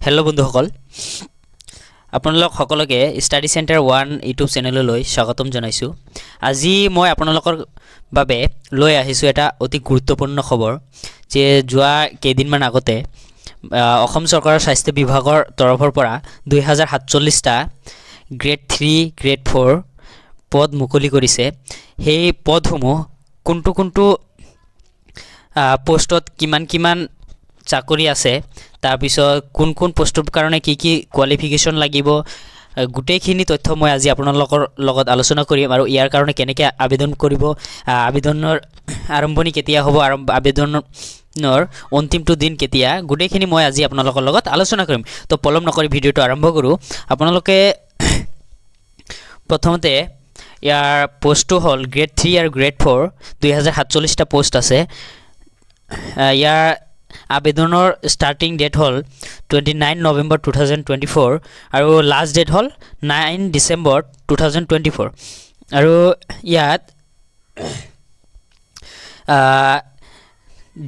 Hello' বন্ধুসকল আপোনালোক সকলোকে ষ্টাডি চেণ্টাৰ 1 ইউটিউব চেনেললৈ স্বাগতম জনাইছোঁ। আজি মই আপোনালোকৰ বাবে লৈ আহিছোঁ এটা অতি গুৰুত্বপূৰ্ণ খবৰ যে যোৱা কেইদিনমান আগতে অসম চৰকাৰৰ স্বাস্থ্য বিভাগৰ তৰফৰ পৰা 2047টা গ্ৰেড 3 গ্ৰেড 4 পদ মুকলি কৰিছে। সেই পদসমূহ কোনটো পোষ্টত কিমান চাকৰি আছে, তাৰপিছত কোন পোষ্টৰ কাৰণে কি কোৱালিফিকেশ্যন লাগিব, গোটেইখিনি তথ্য মই আজি আপোনালোকৰ লগত আলোচনা কৰিম আৰু ইয়াৰ কাৰণে কেনেকৈ আবেদন কৰিব, আবেদনৰ আৰম্ভণি কেতিয়া হ'ব আৰু আবেদনৰ অন্তিমটো দিন কেতিয়া, গোটেইখিনি মই আজি আপোনালোকৰ লগত আলোচনা কৰিম। তো পলম নকৰি ভিডিঅ'টো আৰম্ভ কৰোঁ। আপোনালোকে প্ৰথমতে ইয়াৰ পোষ্টটো হ'ল গ্ৰেড 3 আৰু গ্ৰেড 4 2047টা পোষ্ট আছে। ইয়াৰ আবেদনৰ ষ্টাৰ্টিং ডেট হ'ল 29 নৱেম্বৰ 2024 আৰু লাষ্ট ডেট হ'ল 9 ডিচেম্বৰ 2024 আৰু ইয়াত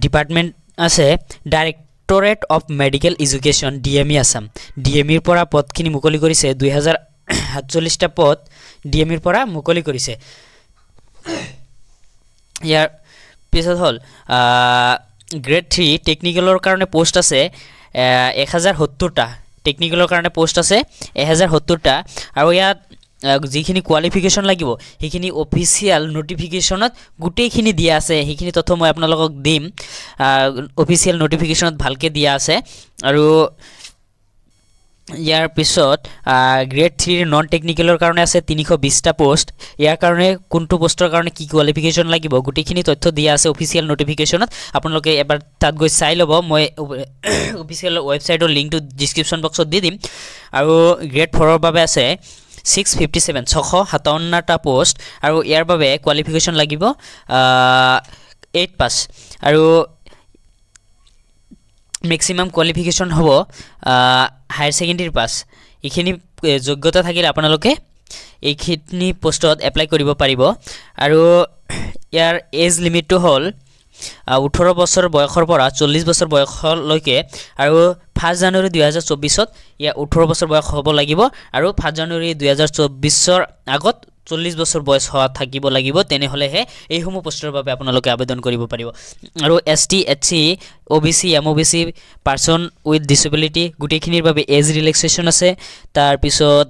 ডিপাৰ্টমেণ্ট আছে directorate of medical education DME Assam. DMEৰ পৰা পদখিনি মুকলি কৰিছে। 2047টা পদ DMEৰ পৰা মুকলি কৰিছে। ইয়াৰ পিছত হ'ল গ্ৰেড 3 টেকনিকেলৰ কাৰণে পোষ্ট আছে 1070টা। টেকনিকেলৰ কাৰণে পোষ্ট আছে 1070টা আৰু ইয়াত যিখিনি কোৱালিফিকেশ্যন লাগিব সেইখিনি অফিচিয়েল নটিফিকেশ্যনত গোটেইখিনি দিয়া আছে। সেইখিনি তথ্য মই আপোনালোকক দিম। অফিচিয়েল নটিফিকেশ্যনত ভালকৈ দিয়া আছে। আৰু ইয়াৰ পিছত গ্ৰেড 3 নন টেকনিকেলৰ কাৰণে আছে 320টা পোষ্ট। ইয়াৰ কাৰণে কোনটো পোষ্টৰ কাৰণে কি কোৱালিফিকেশ্যন লাগিব গোটেইখিনি তথ্য দিয়া আছে অফিচিয়েল নটিফিকেশ্যনত। আপোনালোকে এবাৰ তাত গৈ চাই ল'ব। মই অফিচিয়েল ৱেবছাইটৰ লিংকটো ডিছক্ৰিপশ্যন বক্সত দি দিম। আৰু গ্ৰেড 4ৰ বাবে আছে 657টা পোষ্ট আৰু ইয়াৰ বাবে কোৱালিফিকেশ্যন লাগিব 8 পাছ আৰু মেক্সিমাম কোৱালিফিকেশ্যন হ'ব হায়াৰ ছেকেণ্ডেৰী পাছ। এইখিনি যোগ্যতা থাকিলে আপোনালোকে এইখিনি পোষ্টত এপ্লাই কৰিব পাৰিব। আৰু ইয়াৰ এজ লিমিটটো হ'ল 18 বছৰ বয়সৰ পৰা 40 বছৰ বয়সলৈকে আৰু 1 জানুৱাৰী 2024ত ইয়াৰ 18 বছৰ বয়স হ'ব লাগিব আৰু 1 জানুৱাৰী 2024ৰ আগত 40 বছৰ বয়স হোৱা থাকিব লাগিব। তেনেহ'লেহে এইসমূহ পোষ্টৰ বাবে আপোনালোকে আবেদন কৰিব পাৰিব। আৰু ST SC OBC MOBC person with disability গোটেইখিনিৰ বাবে এজ ৰিলেক্সেশ্যন আছে। তাৰপিছত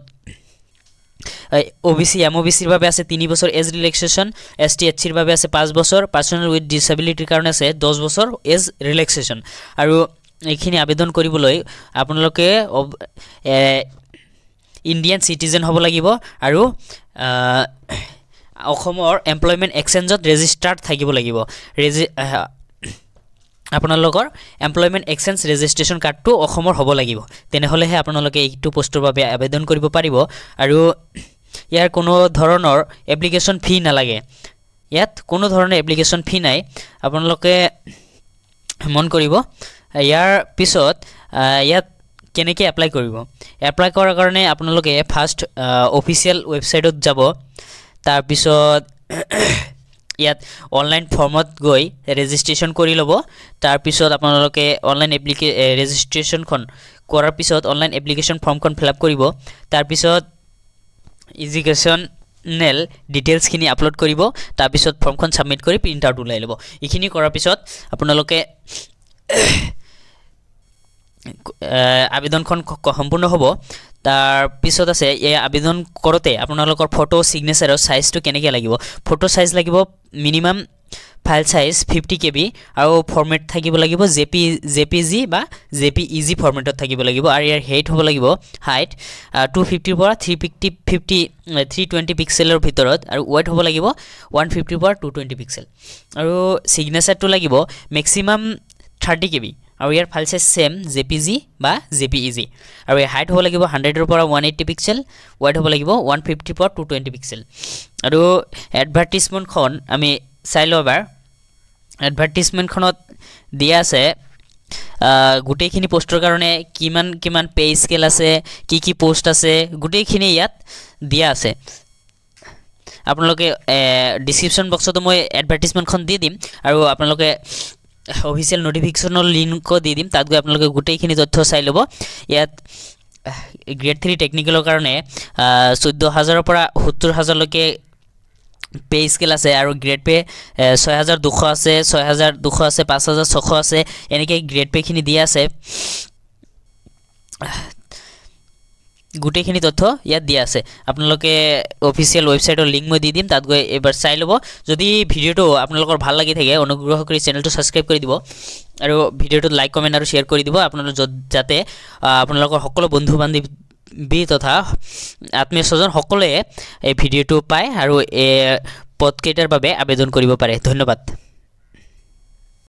OBC MOBCৰ বাবে আছে 3 বছৰ এজ ৰিলেক্সেশ্যন। ST SCৰ বাবে আছে 5 বছৰ। পাৰ্চন উইথ ডিচেবিলিটিৰ কাৰণে আছে 10 বছৰ এজ ৰিলেক্সেশ্যন। আৰু এইখিনি আবেদন কৰিবলৈ আপোনালোকে ইণ্ডিয়ান চিটিজেন হ'ব লাগিব আৰু অসমৰ এমপ্লয়মেণ্ট এক্সচেঞ্জত ৰেজিষ্টাৰ্ড থাকিব লাগিব। আপোনালোকৰ এমপ্লয়মেণ্ট এক্সচেঞ্জ ৰেজিষ্ট্ৰেশ্যন কাৰ্ডটো অসমৰ হ'ব লাগিব। তেনেহ'লেহে আপোনালোকে এইটো পোষ্টৰ বাবে আবেদন কৰিব পাৰিব। আৰু ইয়াৰ কোনো ধৰণৰ এপ্লিকেশ্যন ফি নালাগে। ইয়াত কোনো ধৰণৰ এপ্লিকেশ্যন ফি নাই। আপোনালোকে মন কৰিব। ইয়াৰ পিছত ইয়াত কেনেকৈ এপ্লাই কৰিব। এপ্লাই কৰাৰ কাৰণে আপোনালোকে ফাৰ্ষ্ট অফিচিয়েল ৱেবছাইটত যাব। তাৰপিছত ইয়াত অনলাইন ফৰ্মত গৈ ৰেজিষ্ট্ৰেশ্যন কৰি ল'ব। তাৰপিছত আপোনালোকে অনলাইন ৰেজিষ্ট্ৰেশ্যনখন কৰাৰ পিছত অনলাইন এপ্লিকেশ্যন ফৰ্মখন ফিল আপ কৰিব। তাৰপিছত এডুকেশ্যনেল ডিটেইলছখিনি আপলোড কৰিব। তাৰপিছত ফৰ্মখন ছাবমিট কৰি প্ৰিণ্ট আউট ওলাই ল'ব। এইখিনি কৰাৰ পিছত আপোনালোকে আবেদনখন সম্পূৰ্ণ হ'ব। তাৰপিছত আছে এই আবেদন কৰোঁতে আপোনালোকৰ ফটো ছিগনেচাৰৰ চাইজটো কেনেকৈ লাগিব। ফটো চাইজ লাগিব মিনিমাম ফাইল চাইজ 50 KB আৰু ফৰ্মেট থাকিব লাগিব JPG বা JPEG ফৰ্মেটত থাকিব লাগিব। আৰু ইয়াৰ হাইট হ'ব লাগিব 250 পৰা 320 পিক্সেলৰ ভিতৰত আৰু ৱেইট হ'ব লাগিব 150 পৰা 220 পিক্সেল। আৰু ছিগনেচাৰটো লাগিব মেক্সিমাম 30 KB আৰু ইয়াৰ ফাইল চাইজ ছেম JPG বা JPEG। আৰু ইয়াৰ হাইট হ'ব লাগিব 100ৰ পৰা 180 পিক্সেল, ৱেইট হ'ব লাগিব 150 পৰা 220 পিক্সেল। আৰু এডভাৰ্টিজমেণ্টখন আমি চাই লওঁ এবাৰ। এডভাৰ্টিজমেণ্টখনত দিয়া আছে গোটেইখিনি পোষ্টৰ কাৰণে কিমান পে স্কেল আছে, কি পোষ্ট আছে, গোটেইখিনি ইয়াত দিয়া আছে। আপোনালোকে ডিছক্ৰিপশ্যন বক্সতো মই এডভাৰ্টিজমেণ্টখন দি দিম আৰু আপোনালোকে অফিচিয়েল নটিফিকেশ্যনৰ লিংকো দি দিম, তাত গৈ আপোনালোকে গোটেইখিনি তথ্য চাই ল'ব। ইয়াত গ্ৰেড 3 টেকনিকেলৰ কাৰণে 14,000ৰ পৰা 70,000লৈকে পে স্কেল আছে, আৰু গ্ৰেড পে 6,200 আছে, 6,200 আছে, 5,600 আছে, এনেকৈ গ্ৰেড পেখিনি দিয়া আছে। গোটেইখিনি তথ্য ইয়াত দিয়া আছে। আপোনালোকে অফিচিয়েল ৱেবছাইটৰ লিংক মই দি দিম, তাত গৈ এবাৰ চাই ল'ব। যদি ভিডিঅ'টো আপোনালোকৰ ভাল লাগি থাকে অনুগ্ৰহ কৰি চেনেলটো ছাবস্ক্ৰাইব কৰি দিব, আৰু ভিডিঅ'টোত লাইক কমেণ্ট আৰু শ্বেয়াৰ কৰি দিব, আপোনালোক যাতে আপোনালোকৰ সকলো বন্ধু বান্ধৱী তথা আত্মীয় স্বজন সকলোৱে এই ভিডিঅ'টো পায় আৰু এই পদকেইটাৰ বাবে আবেদন কৰিব পাৰে। ধন্যবাদ।